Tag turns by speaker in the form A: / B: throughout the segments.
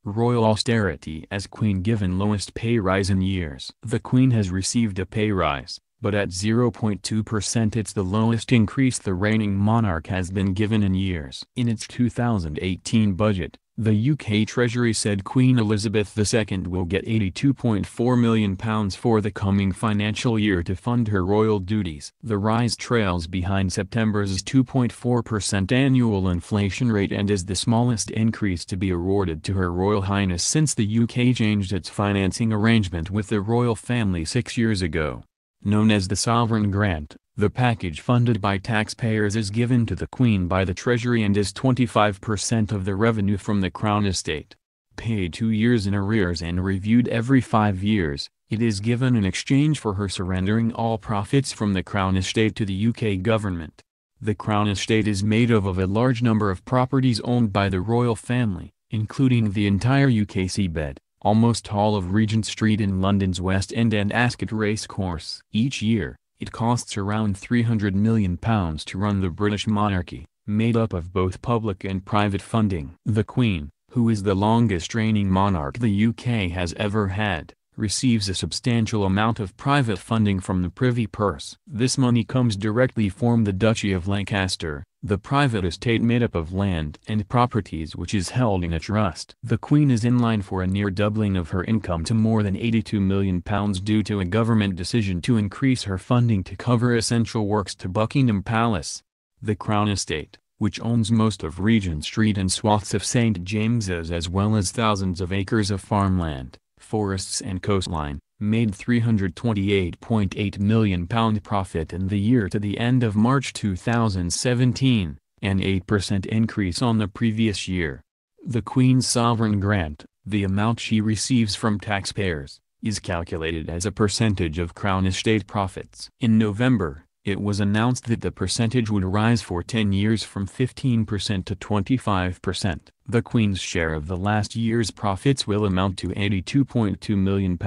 A: Royal austerity as Queen given lowest pay rise in years. The Queen has received a pay rise, but at 0.2% it's the lowest increase the reigning monarch has been given in years. In its 2018 budget, the UK Treasury said Queen Elizabeth II will get £82.4 million for the coming financial year to fund her royal duties. The rise trails behind September's 2.4% annual inflation rate and is the smallest increase to be awarded to Her Royal Highness since the UK changed its financing arrangement with the royal family 6 years ago. Known as the Sovereign Grant, the package funded by taxpayers is given to the Queen by the Treasury and is 25% of the revenue from the Crown Estate. Paid 2 years in arrears and reviewed every 5 years, it is given in exchange for her surrendering all profits from the Crown Estate to the UK government. The Crown Estate is made up of a large number of properties owned by the royal family, including the entire UK seabed, almost all of Regent Street in London's West End and Ascot Racecourse. Each year, it costs around £300 million to run the British monarchy, made up of both public and private funding. The Queen, who is the longest reigning monarch the UK has ever had, receives a substantial amount of private funding from the Privy Purse. This money comes directly from the Duchy of Lancaster, the private estate made up of land and properties which is held in a trust. The Queen is in line for a near doubling of her income to more than £82 million due to a government decision to increase her funding to cover essential works to Buckingham Palace. The Crown Estate, which owns most of Regent Street and swaths of St James's as well as thousands of acres of farmland, forests and coastline, made £328.8 million profit in the year to the end of March 2017, an 8% increase on the previous year. The Queen's sovereign grant, the amount she receives from taxpayers, is calculated as a percentage of Crown Estate profits. In November, it was announced that the percentage would rise for 10 years from 15% to 25%. The Queen's share of the last year's profits will amount to £82.2 million,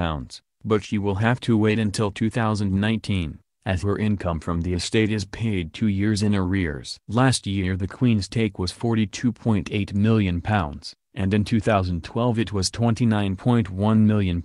A: but she will have to wait until 2019, as her income from the estate is paid 2 years in arrears. Last year the Queen's take was £42.8 million, and in 2012 it was £29.1 million.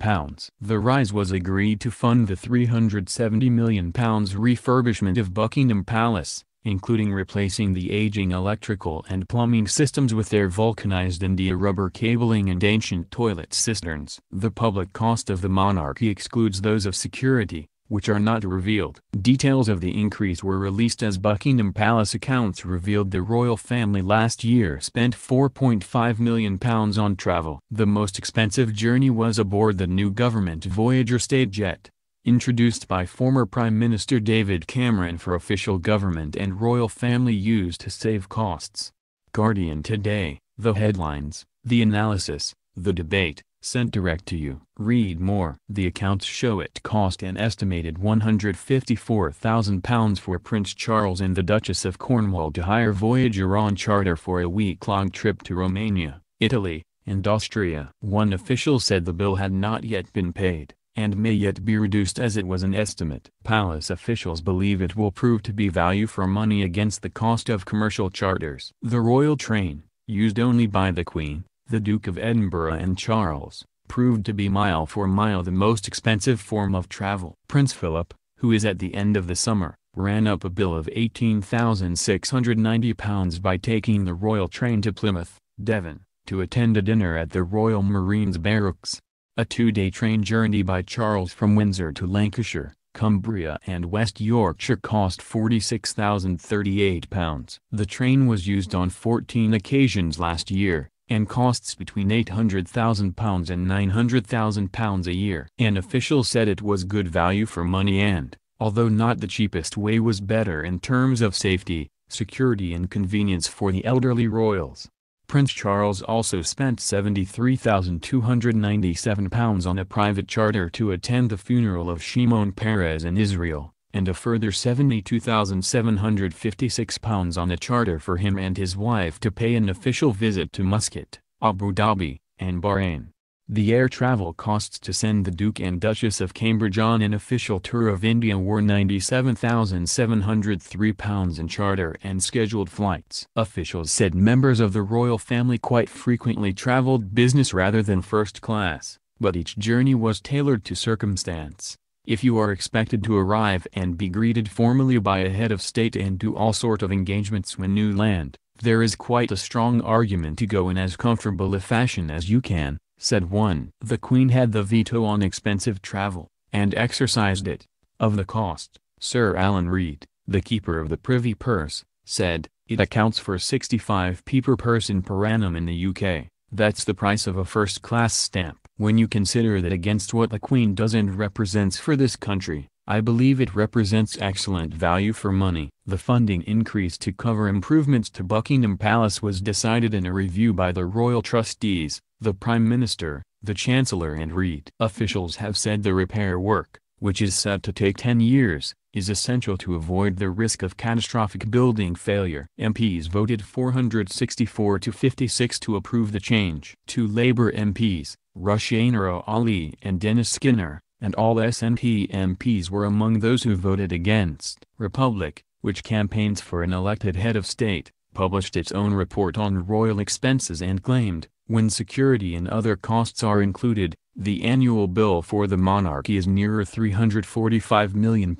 A: The rise was agreed to fund the £370 million refurbishment of Buckingham Palace, including replacing the aging electrical and plumbing systems with their vulcanized India rubber cabling and ancient toilet cisterns. The public cost of the monarchy excludes those of security, which are not revealed. Details of the increase were released as Buckingham Palace accounts revealed the royal family last year spent £4.5 million on travel. The most expensive journey was aboard the new government Voyager state jet, introduced by former Prime Minister David Cameron for official government and royal family use to save costs. Guardian today, the headlines, the analysis, the debate, sent direct to you. Read more. The accounts show it cost an estimated £154,000 for Prince Charles and the Duchess of Cornwall to hire Voyager on charter for a week-long trip to Romania, Italy, and Austria. One official said the bill had not yet been paid, and may yet be reduced as it was an estimate. Palace officials believe it will prove to be value for money against the cost of commercial charters. The royal train, used only by the Queen, the Duke of Edinburgh and Charles, proved to be mile for mile the most expensive form of travel. Prince Philip, who is at the end of the summer, ran up a bill of £18,690 by taking the royal train to Plymouth, Devon, to attend a dinner at the Royal Marines Barracks. A 2-day train journey by Charles from Windsor to Lancashire, Cumbria and West Yorkshire cost £46,038. The train was used on 14 occasions last year, and costs between £800,000 and £900,000 a year. An official said it was good value for money and, although not the cheapest way, was better in terms of safety, security and convenience for the elderly royals. Prince Charles also spent £73,297 on a private charter to attend the funeral of Shimon Peres in Israel, and a further £72,756 on a charter for him and his wife to pay an official visit to Muscat, Abu Dhabi, and Bahrain. The air travel costs to send the Duke and Duchess of Cambridge on an official tour of India were £97,703 in charter and scheduled flights. Officials said members of the royal family quite frequently traveled business rather than first class, but each journey was tailored to circumstance. If you are expected to arrive and be greeted formally by a head of state and do all sort of engagements when you land, there is quite a strong argument to go in as comfortable a fashion as you can, said one. The Queen had the veto on expensive travel, and exercised it. Of the cost, Sir Alan Reid, the keeper of the Privy Purse, said, "It accounts for 65p per person per annum in the UK. That's the price of a first-class stamp." When you consider that against what the Queen does and represents for this country, I believe it represents excellent value for money. The funding increase to cover improvements to Buckingham Palace was decided in a review by the Royal Trustees, the Prime Minister, the Chancellor and Reid. Officials have said the repair work, which is set to take 10 years, is essential to avoid the risk of catastrophic building failure. MPs voted 464 to 56 to approve the change. Two Labour MPs, Rushaina Ali and Dennis Skinner, and all SNP MPs were among those who voted against. Republic, which campaigns for an elected head of state, published its own report on royal expenses and claimed, when security and other costs are included, the annual bill for the monarchy is nearer £345 million.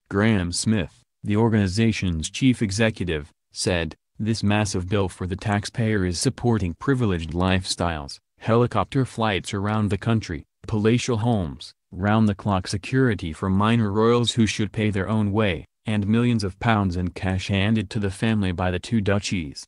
A: Graham Smith, the organization's chief executive, said, "This massive bill for the taxpayer is supporting privileged lifestyles, helicopter flights around the country, palatial homes, round-the-clock security for minor royals who should pay their own way, and millions of pounds in cash handed to the family by the two duchies."